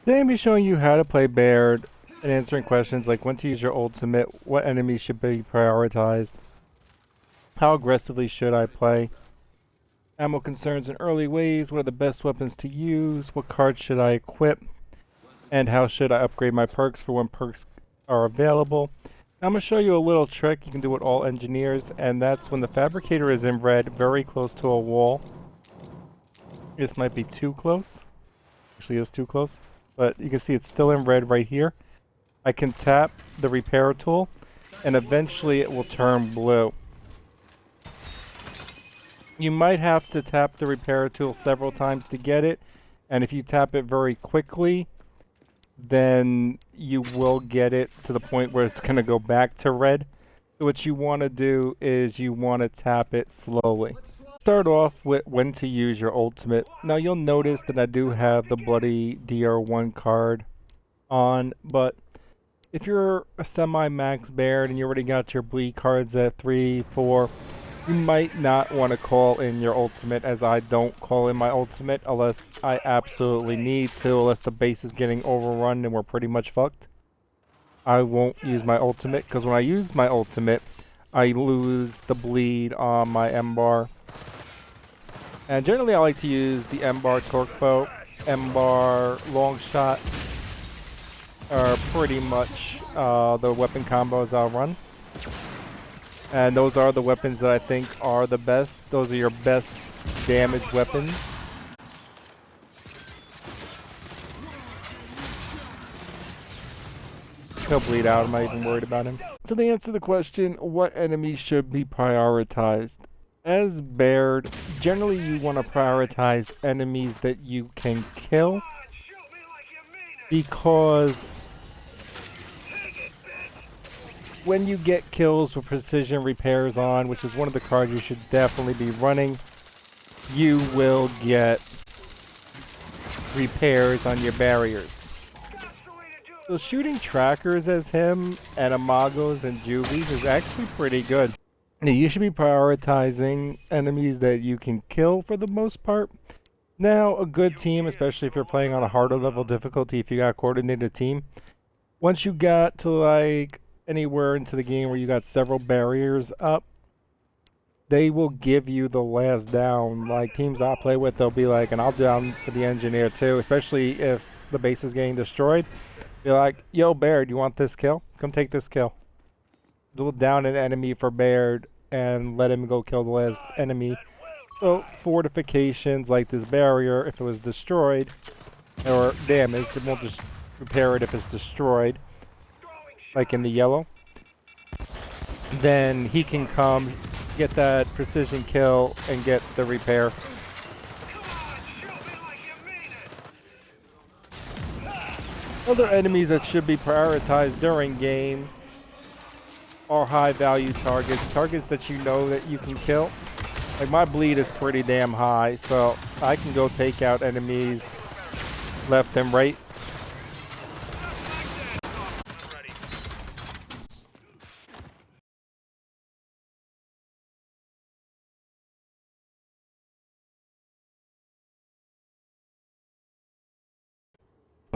Today I'm be showing you how to play Baird and answering questions like when to use your ultimate, what enemies should be prioritized, how aggressively should I play, ammo concerns in early waves, what are the best weapons to use, what cards should I equip, and how should I upgrade my perks for when perks are available. I'm going to show you a little trick you can do with all engineers, and that's when the Fabricator is in red, very close to a wall. This might be too close. Actually, it's too close. But you can see it's still in red right here. I can tap the repair tool, and eventually it will turn blue. You might have to tap the repair tool several times to get it, and if you tap it very quickly, then you will get it to the point where it's going to go back to red. So what you want to do is you want to tap it slowly. Start off with when to use your ultimate. Now you'll notice that I do have the bloody DR1 card on, but if you're a semi-max Baird and you already got your bleed cards at 3, 4, you might not want to call in your ultimate, as I don't call in my ultimate unless I absolutely need to, unless the base is getting overrun and we're pretty much fucked. I won't use my ultimate, because when I use my ultimate, I lose the bleed on my M-bar. And generally I like to use the M-bar torque bow, M-bar long shot are pretty much the weapon combos I'll run. And those are the weapons that I think are the best. Those are your best damage weapons. He'll bleed out, I'm not even worried about him. So to answer the question, what enemies should be prioritized? As Baird, generally you want to prioritize enemies that you can kill, because when you get kills with precision repairs on, which is one of the cards you should definitely be running, you will get repairs on your barriers. So shooting trackers as him and Amagos and Juvies is actually pretty good. Now you should be prioritizing enemies that you can kill for the most part. Now a good team, especially if you're playing on a harder level difficulty, if you got a coordinated team, once you got to like anywhere into the game where you got several barriers up, they will give you the last down. Like teams I play with, they'll be like, and I'll down for the engineer too, especially if the base is getting destroyed. Be like, yo Baird, you want this kill? Come take this kill. They'll down an enemy for Baird and let him go kill the last enemy. So fortifications like this barrier, if it was destroyed or damaged, it won't just repair it if it's destroyed, like in the yellow, then he can come get that precision kill and get the repair. Other enemies that should be prioritized during game are high value targets, targets that you know that you can kill. Like my bleed is pretty damn high, so I can go take out enemies left and right.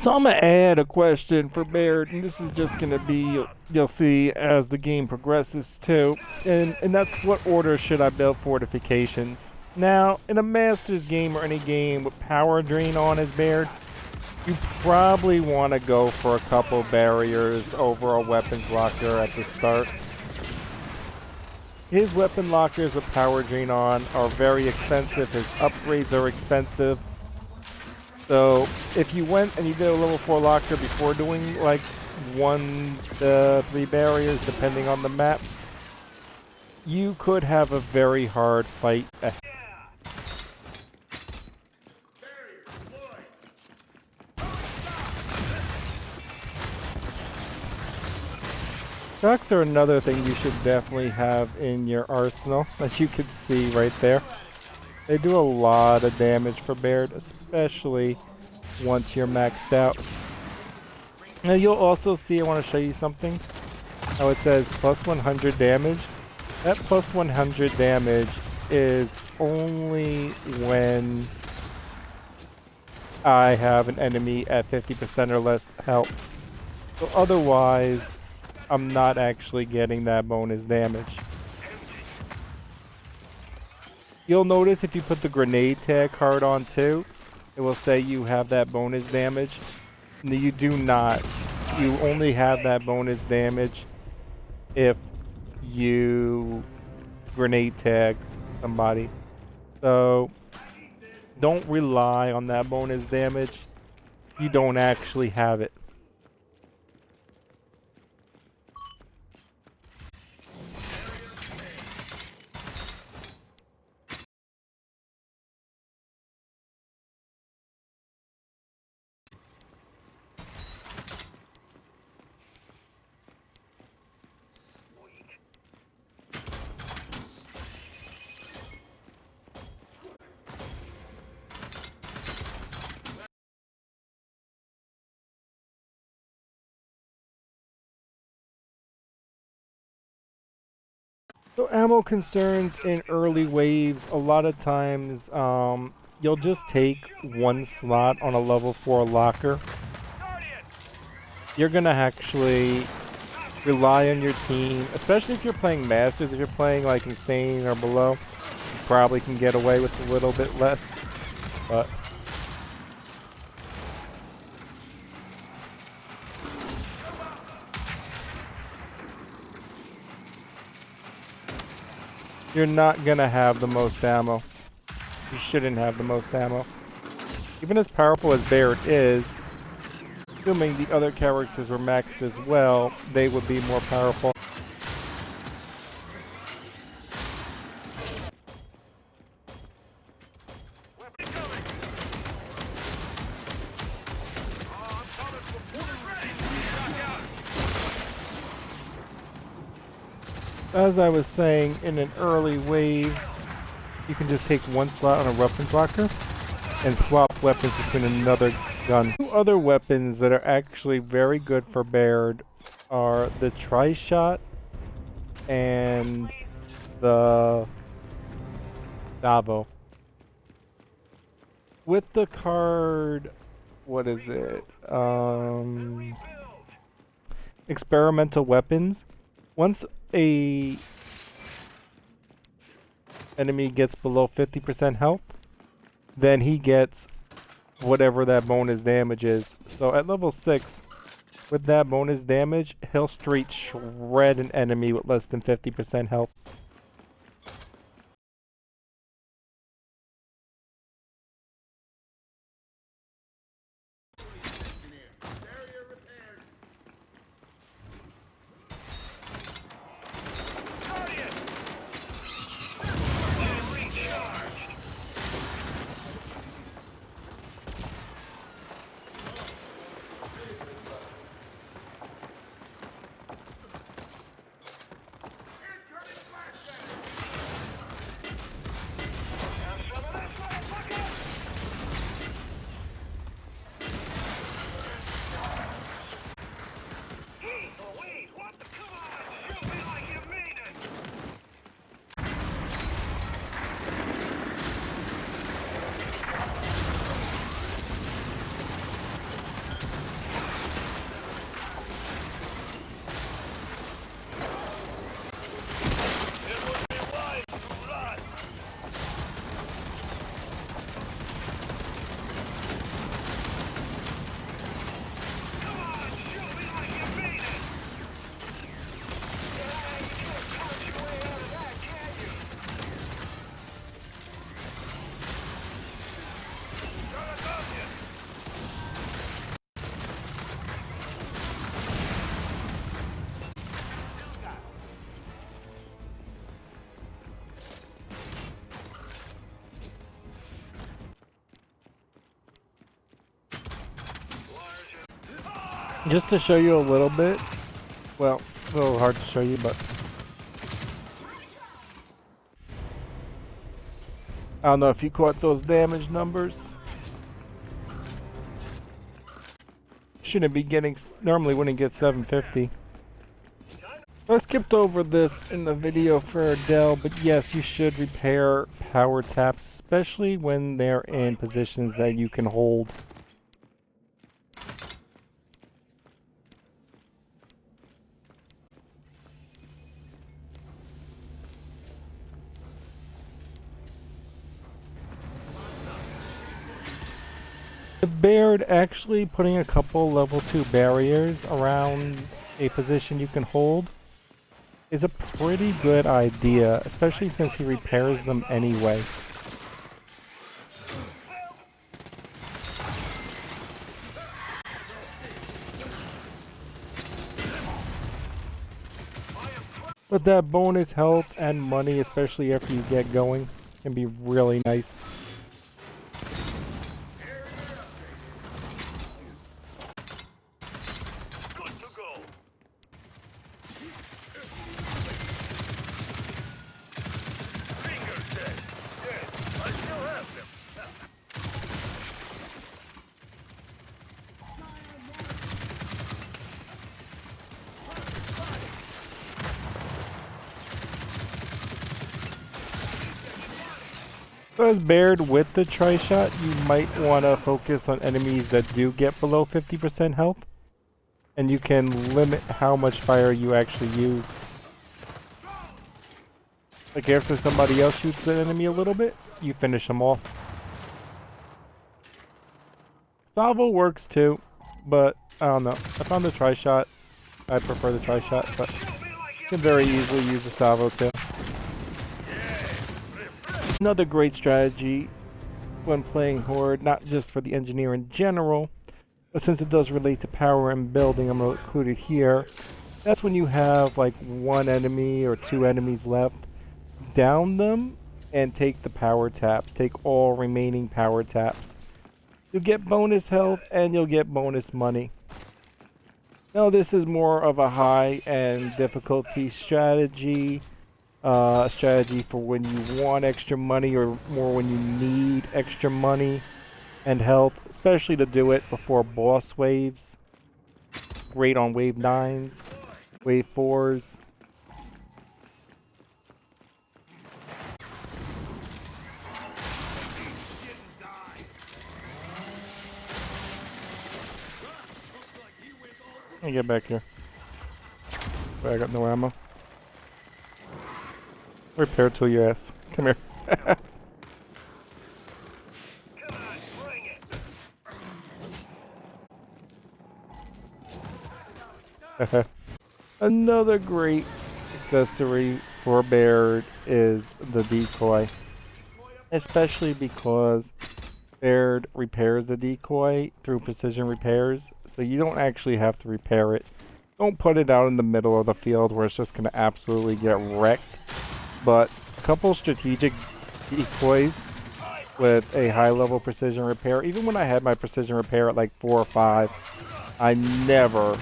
So I'm going to add a question for Baird, and this is just going to be, you'll see as the game progresses too, and that's what order should I build fortifications. Now, in a Masters game or any game with power drain on as Baird, you probably want to go for a couple barriers over a weapons locker at the start. His weapon lockers with power drain on are very expensive, his upgrades are expensive. So if you went and you did a level 4 locker before doing like 1 to 3 barriers depending on the map, you could have a very hard fight ahead. Shocks are another thing you should definitely have in your arsenal, as you can see right there. They do a lot of damage for Baird, especially once you're maxed out. Now you'll also see, I want to show you something, how it says plus 100 damage. That plus 100 damage is only when I have an enemy at 50% or less health. So otherwise, I'm not actually getting that bonus damage. You'll notice if you put the grenade tag card on too, it will say you have that bonus damage. No, you do not. You only have that bonus damage if you grenade tag somebody. So don't rely on that bonus damage. You don't actually have it. So ammo concerns in early waves, a lot of times you'll just take one slot on a level 4 locker. You're gonna actually rely on your team, especially if you're playing Masters. If you're playing like Insane or below, you probably can get away with a little bit less, but you're not gonna have the most ammo. You shouldn't have the most ammo. Even as powerful as Baird is, assuming the other characters were maxed as well, they would be more powerful. As I was saying, in an early wave, you can just take one slot on a weapons locker and swap weapons between another gun. Two other weapons that are actually very good for Baird are the tri-shot and the Davo. With the card, what is it? Experimental weapons. Once a enemy gets below 50% health, then he gets whatever that bonus damage is. So at level 6, with that bonus damage, he'll straight shred an enemy with less than 50% health. Just to show you a little bit, well, a little hard to show you, but I don't know if you caught those damage numbers. Shouldn't be getting, normally wouldn't get 750. I skipped over this in the video for Dell, but yes, you should repair power taps, especially when they're in positions that you can hold. The Baird actually putting a couple level 2 barriers around a position you can hold is a pretty good idea, especially since he repairs them anyway. But that bonus health and money, especially after you get going, can be really nice. So as Baird with the tri-shot, you might want to focus on enemies that do get below 50% health, and you can limit how much fire you actually use. Like after somebody else shoots the enemy a little bit, you finish them off. Salvo works too, but I don't know. I found the tri-shot. I prefer the tri-shot, but you can very easily use the salvo too. Another great strategy when playing Horde, not just for the engineer in general, but since it does relate to power and building, I'm going to include it here. That's when you have like one enemy or two enemies left. Down them and take the power taps. Take all remaining power taps. You'll get bonus health and you'll get bonus money. Now this is more of a high-end difficulty strategy. Strategy for when you want extra money or more when you need extra money and health, especially to do it before boss waves. Great on wave 9s, wave 4s. Let me get back here. Wait, I got no ammo. Repair tool your ass. Come here. Another great accessory for Baird is the Decoy. Especially because Baird repairs the Decoy through precision repairs, so you don't actually have to repair it. Don't put it out in the middle of the field where it's just going to absolutely get wrecked. But a couple strategic decoys with a high level precision repair, even when I had my precision repair at like 4 or 5, I never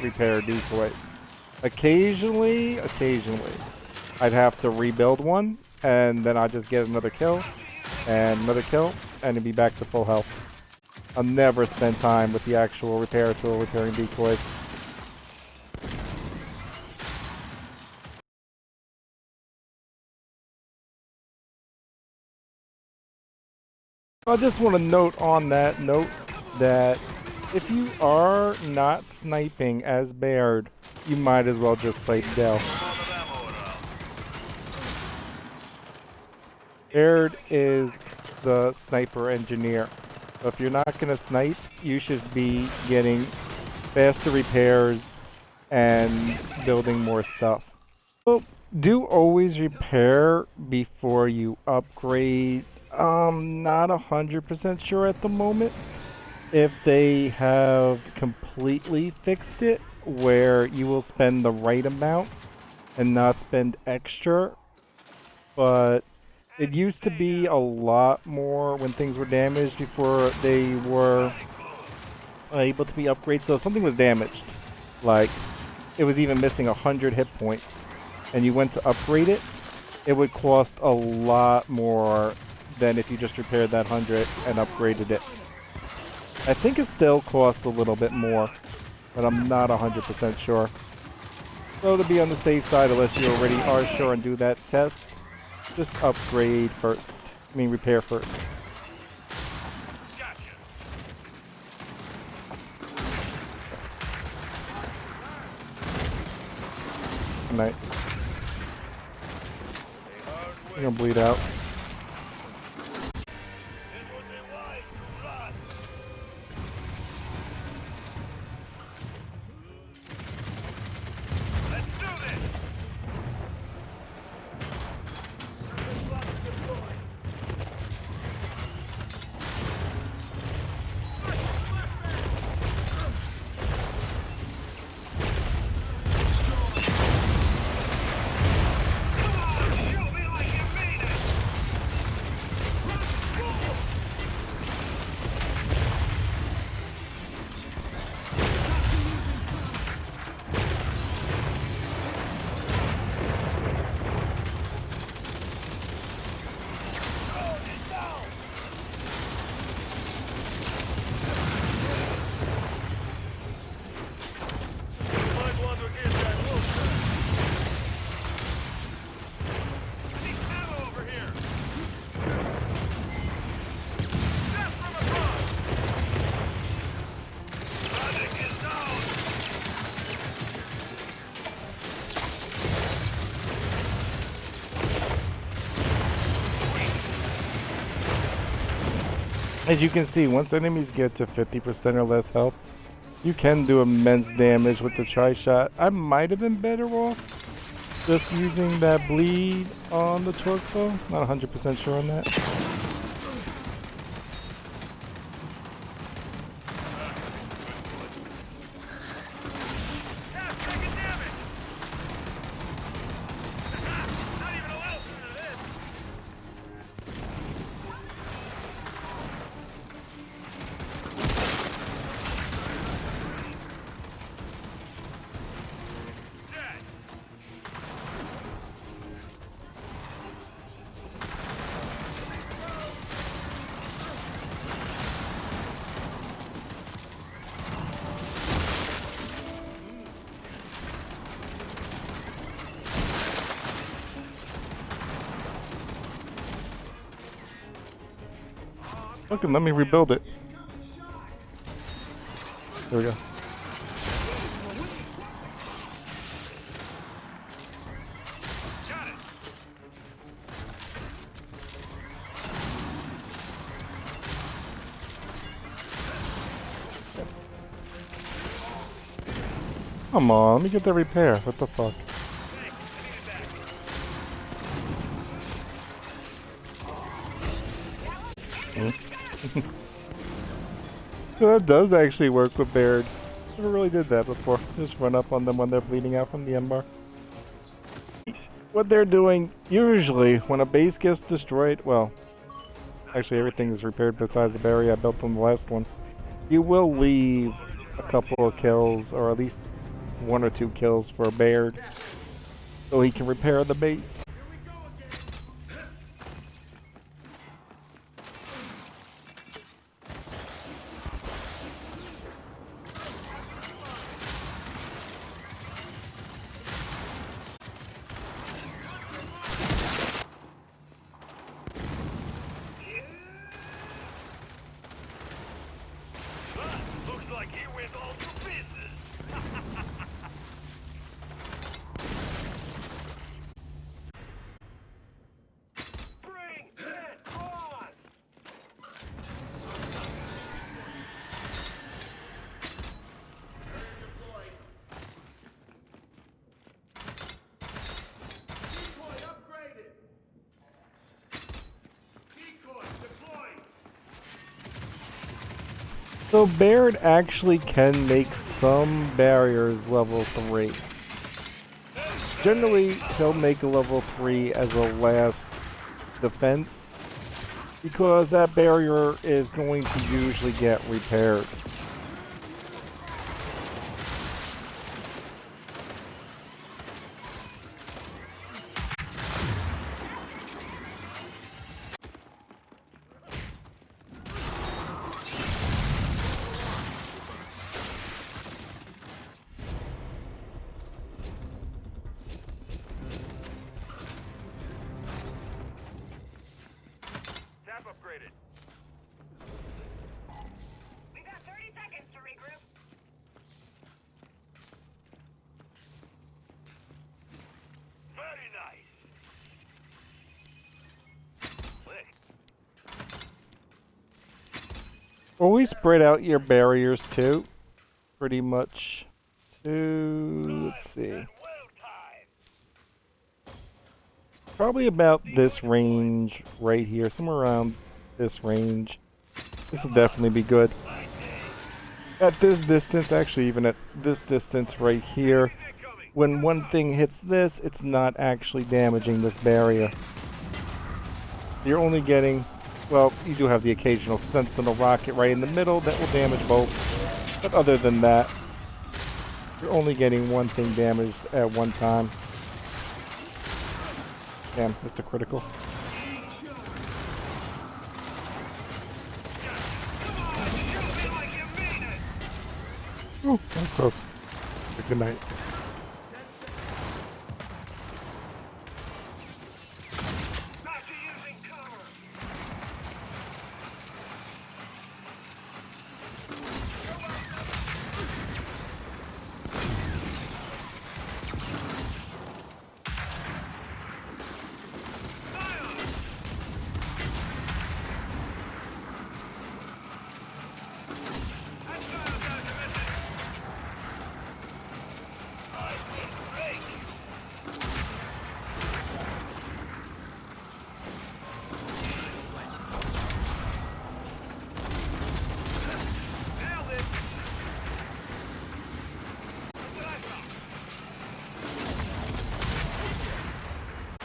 repaired decoys. Occasionally, I'd have to rebuild one, and then I'd just get another kill, and it'd be back to full health. I'll never spend time with the actual repair tool repairing decoys. I just want to note on that note that if you are not sniping as Baird, you might as well just play Dell. Baird is the sniper engineer. So if you're not going to snipe, you should be getting faster repairs and building more stuff. So do always repair before you upgrade. Not 100% sure at the moment if they have completely fixed it where you will spend the right amount and not spend extra, but it used to be a lot more when things were damaged before they were able to be upgraded. So if something was damaged, like it was even missing 100 hit points, and you went to upgrade it, it would cost a lot more than if you just repaired that 100 and upgraded it. I think it still costs a little bit more, but I'm not 100% sure. So to be on the safe side, unless you already are sure and do that test, just upgrade first. I mean repair first. Good night. You're gonna bleed out. As you can see, once enemies get to 50% or less health, you can do immense damage with the tri-shot. I might have been better off just using that bleed on the torque bow. Not 100% sure on that. Look, and let me rebuild it. There we go. Come on, let me get that repair. What the fuck? So that does actually work with Baird. Never really did that before. Just run up on them when they're bleeding out from the M-bar. What they're doing, usually, when a base gets destroyed, well, actually everything is repaired besides the barrier I built on the last one. You will leave a couple of kills, or at least 1 or 2 kills for Baird, so he can repair the base. So Baird actually can make some barriers level 3. Generally, he'll make a level 3 as a last defense, because that barrier is going to usually get repaired. Always spread out your barriers too. Pretty much to, let's see. Probably about this range right here, somewhere around this range. This will definitely be good. At this distance, actually even at this distance right here, when one thing hits this, it's not actually damaging this barrier. You're only getting, well, you do have the occasional sentinel rocket right in the middle that will damage both. But other than that, you're only getting one thing damaged at one time. Damn, that's a critical. Oh, that was close. Good night.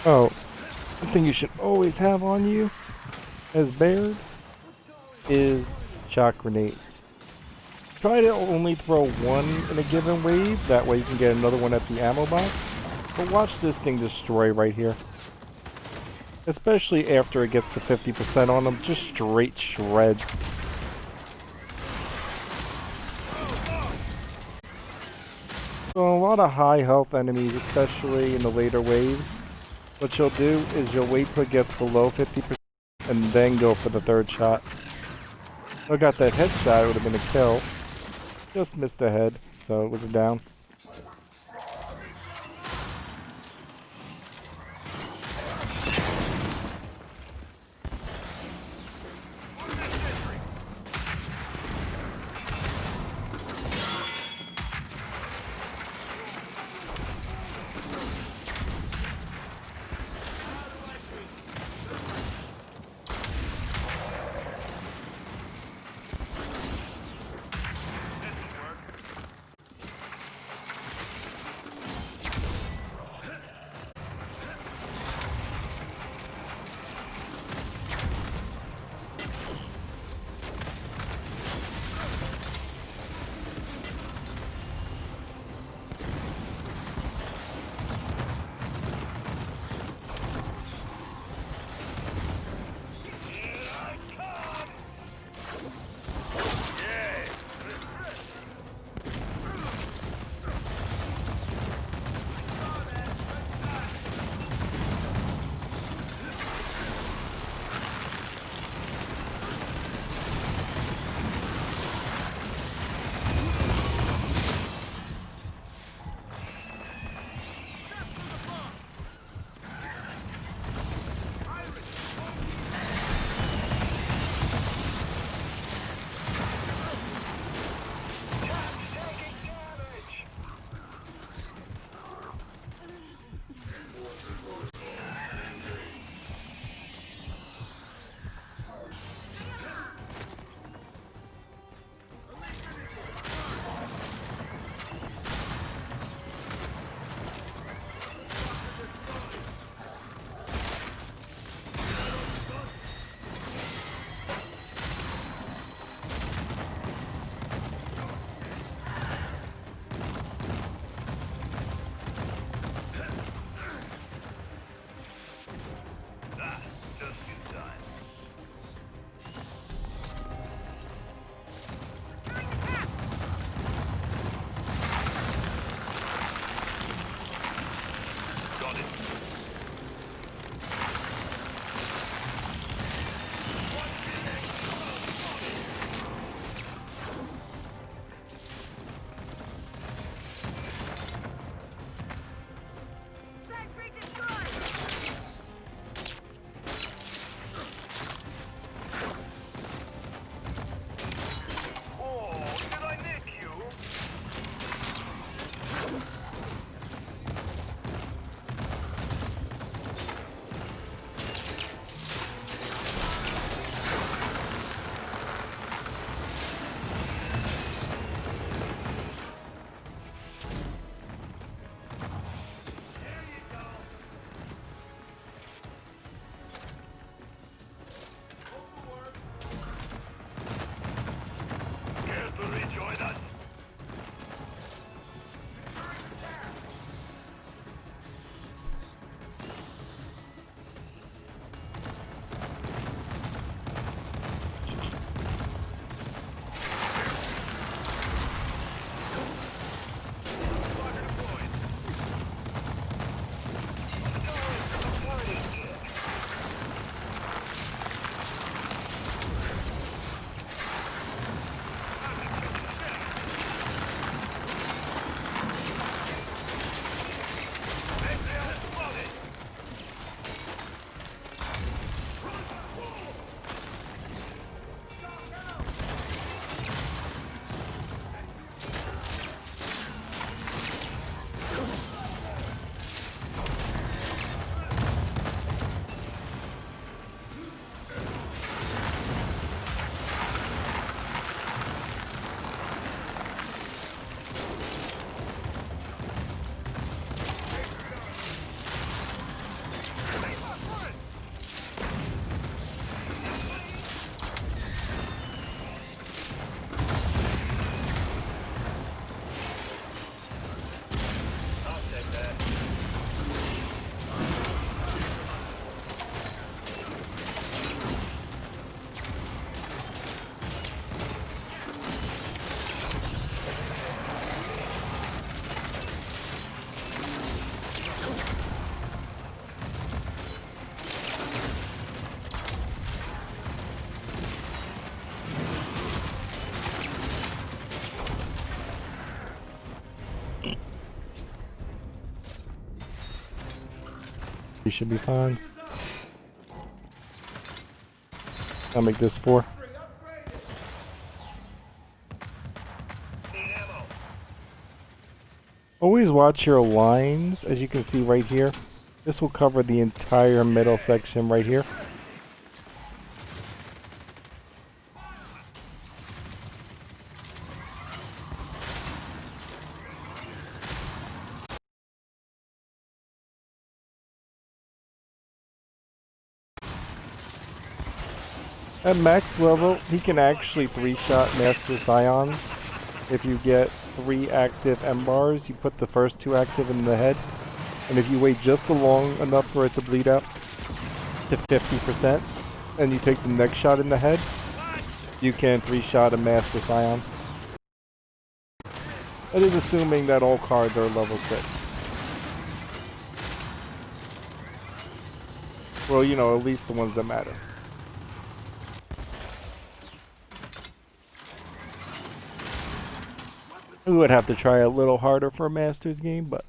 Oh, one thing you should always have on you as Baird is shock grenades. Try to only throw one in a given wave, that way you can get another one at the ammo box. But watch this thing destroy right here. Especially after it gets to 50% on them, just straight shreds. So a lot of high health enemies, especially in the later waves, what you'll do is you'll wait till it gets below 50% and then go for the third shot. If I got that headshot, it would have been a kill. Just missed the head, so it was a down. You should be fine. I'll make this 4. Always watch your lines, as you can see right here. This will cover the entire middle section right here. At max level, he can actually 3-shot Master Scions. If you get 3 active M-bars, you put the first 2 active in the head. And if you wait just long enough for it to bleed out to 50%, and you take the next shot in the head, you can 3-shot a Master Scion. That is assuming that all cards are level 6. Well, you know, at least the ones that matter. We would have to try a little harder for a Masters game, but...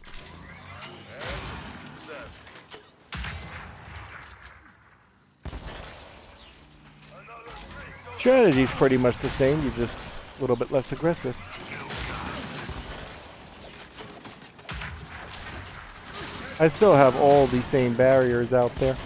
Strategy's pretty much the same, you're just a little bit less aggressive. I still have all the same barriers out there.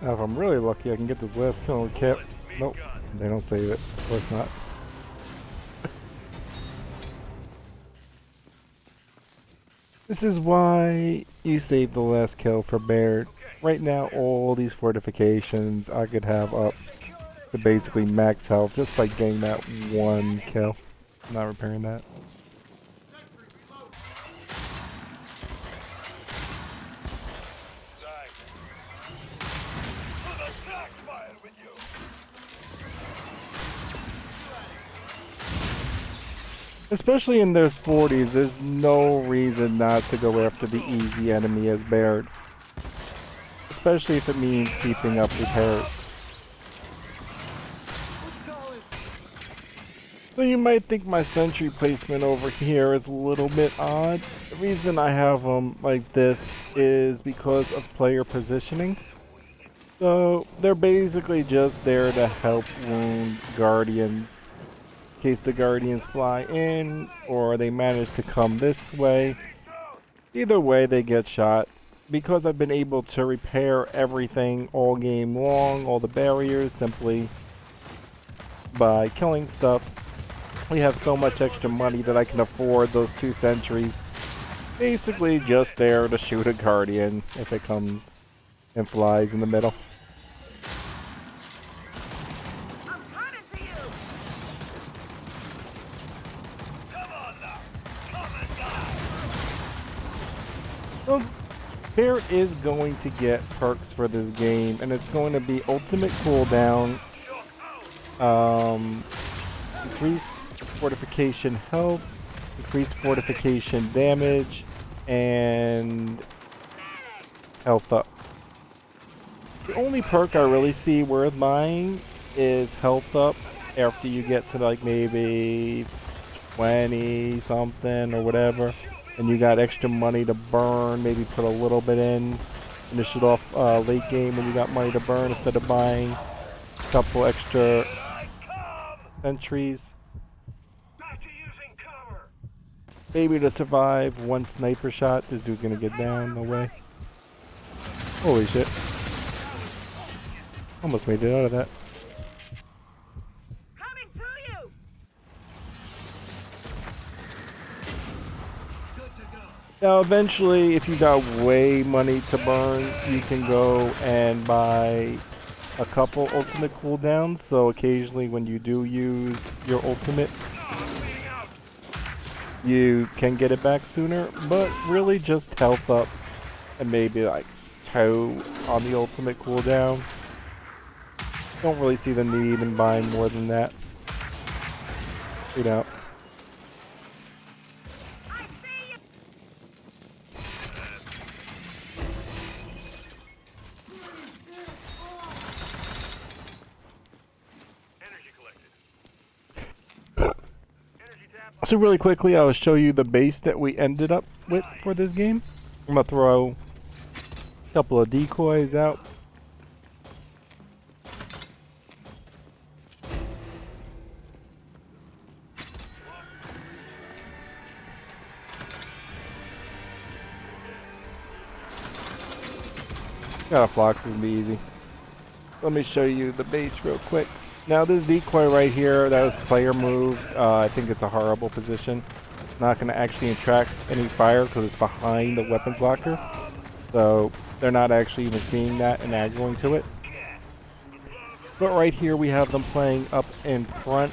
Now, if I'm really lucky, I can get this last kill and cap. Nope, they don't save it. Of course not. This is why you save the last kill for Baird. Right now, all these fortifications I could have up to basically max health just by getting that one kill. I'm not repairing that. Especially in those 40s, there's no reason not to go after the easy enemy as Baird. Especially if it means keeping up repairs. So you might think my sentry placement over here is a little bit odd. The reason I have them like this is because of player positioning. So they're basically just there to help wound guardians in case the guardians fly in or they manage to come this way. Either way they get shot. Because I've been able to repair everything all game long, all the barriers, simply by killing stuff, we have so much extra money that I can afford those 2 sentries. Basically just there to shoot a guardian if it comes and flies in the middle. I'm coming to you. Come on now. Come and die. So Baird is going to get perks for this game, and it's going to be ultimate cooldown, increased fortification health, increased fortification damage, and health up. The only perk I really see worth buying is health up after you get to like maybe 20 something or whatever, and you got extra money to burn, maybe put a little bit in, finish it off late game when you got money to burn instead of buying a couple extra sentries. Maybe to survive 1 sniper shot. This dude's gonna get down, no way. Holy shit. Almost made it out of that. Coming to you. Now eventually, if you got way money to burn, you can go and buy a couple ultimate cooldowns. So occasionally when you do use your ultimate, you can get it back sooner, but really just health up and maybe like 2 on the ultimate cooldown. Don't really see the need in buying more than that. Straight out. So really quickly, I'll show you the base that we ended up with for this game. I'm gonna throw a couple of decoys out. Got a Flox, is gonna be easy. Let me show you the base real quick. Now this decoy right here, that was player moved. I think it's a horrible position. It's not going to actually attract any fire because it's behind the weapons locker. So they're not actually even seeing that and aggroing to it. But right here we have them playing up in front.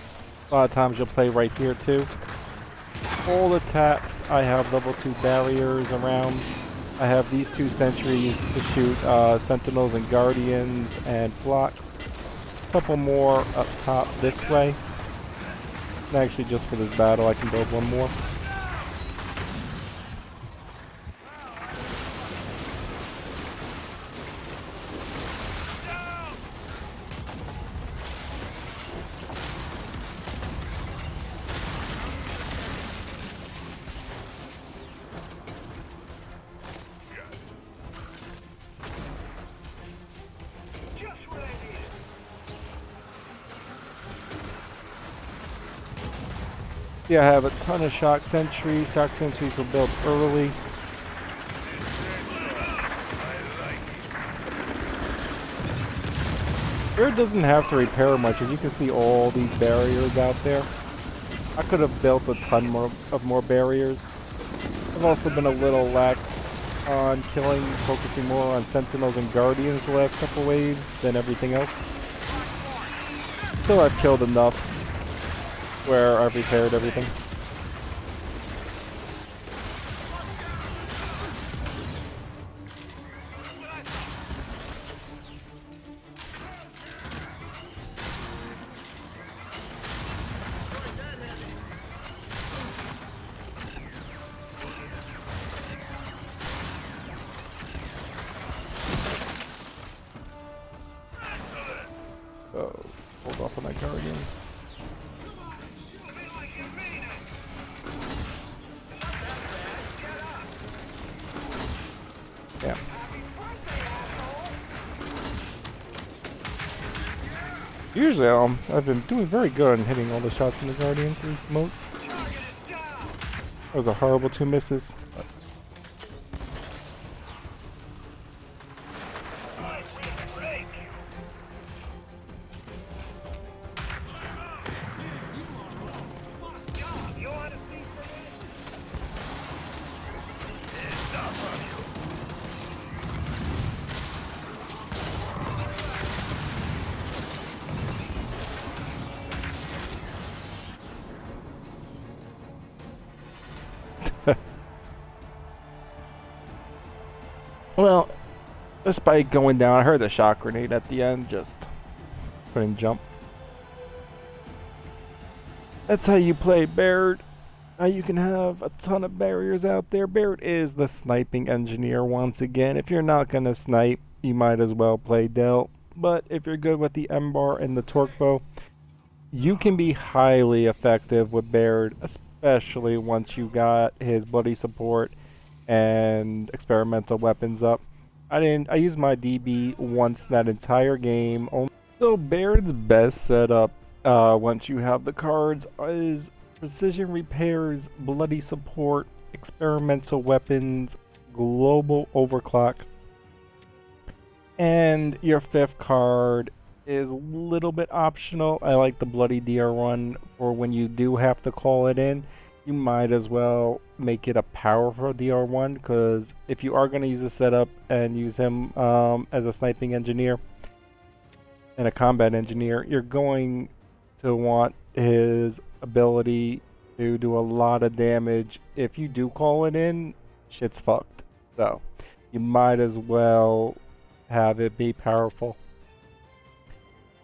A lot of times you'll play right here too. All the taps, I have level 2 barriers around. I have these 2 sentries to shoot sentinels and guardians and blocks. Couple more up top this way. And actually just for this battle I can build 1 more. Yeah, I have a ton of shock sentries. Shock sentries were built early. Baird doesn't have to repair much, as you can see all these barriers out there. I could have built a ton more barriers. I've also been a little lax on killing, focusing more on sentinels and guardians the last couple waves than everything else. Still, I've killed enough where I've repaired everything. Yeah. Usually, I've been doing very good on hitting all the shots in the Guardian through smoke. That was a horrible 2 misses. Well, despite going down, I heard the shock grenade at the end, just couldn't jump. That's how you play Baird. Now you can have a ton of barriers out there. Baird is the sniping engineer once again. If you're not going to snipe, you might as well play Delt. But if you're good with the M-bar and the torque bow, you can be highly effective with Baird, especially once you got his bloody support and experimental weapons up. I used my DB once that entire game. So Baird's best setup once you have the cards is precision repairs, bloody support, experimental weapons, global overclock, and your 5th card is a little bit optional. I like the bloody DR1 for when you do have to call it in. You might as well make it a powerful DR1, because if you are going to use a setup and use him as a sniping engineer and a combat engineer, you're going to want his ability to do a lot of damage. If you do call it in, shit's fucked. So you might as well have it be powerful.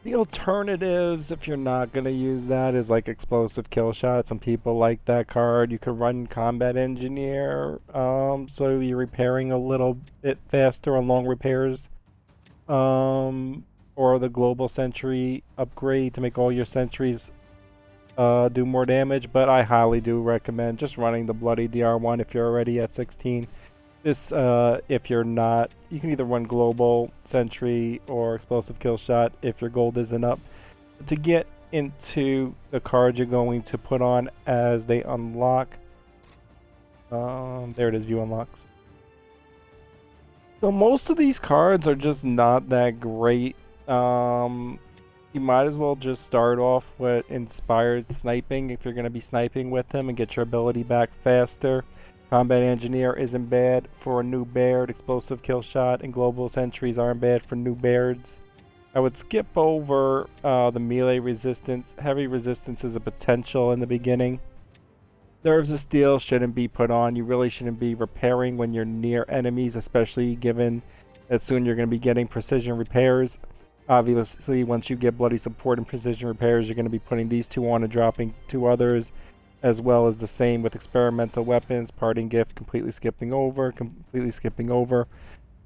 The alternatives, if you're not going to use that, is like explosive kill shot. Some people like that card. You could run combat engineer, so you're repairing a little bit faster on long repairs. Or the global sentry upgrade to make all your sentries do more damage. But I highly do recommend just running the bloody DR1 if you're already at 16. This, if you're not, you can either run global sentry or explosive kill shot if your gold isn't up. To get into the cards you're going to put on as they unlock, there it is, view unlocks. So most of these cards are just not that great. You might as well just start off with inspired sniping if you're going to be sniping with him and get your ability back faster. Combat engineer isn't bad for a new Baird. Explosive kill shot and global sentries aren't bad for new Bairds. I would skip over the melee resistance. Heavy resistance is a potential in the beginning. Nerves of steel shouldn't be put on. You really shouldn't be repairing when you're near enemies, especially given that soon you're going to be getting precision repairs. Obviously, once you get bloody support and precision repairs, you're going to be putting these 2 on and dropping 2 others, as well as the same with experimental weapons, parting gift, completely skipping over,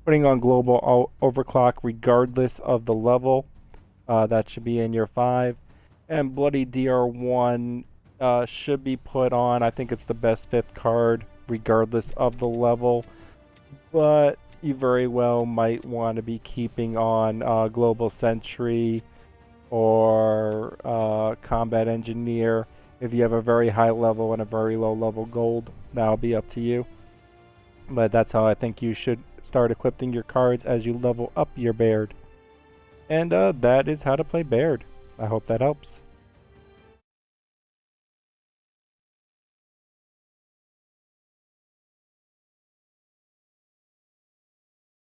putting on global overclock regardless of the level. That should be in your 5. And bloody DR1 should be put on. I think it's the best 5th card regardless of the level, but you very well might want to be keeping on global sentry or combat engineer. If you have a very high level and a very low level gold, that'll be up to you. But that's how I think you should start equipping your cards as you level up your Baird. And that is how to play Baird. I hope that helps.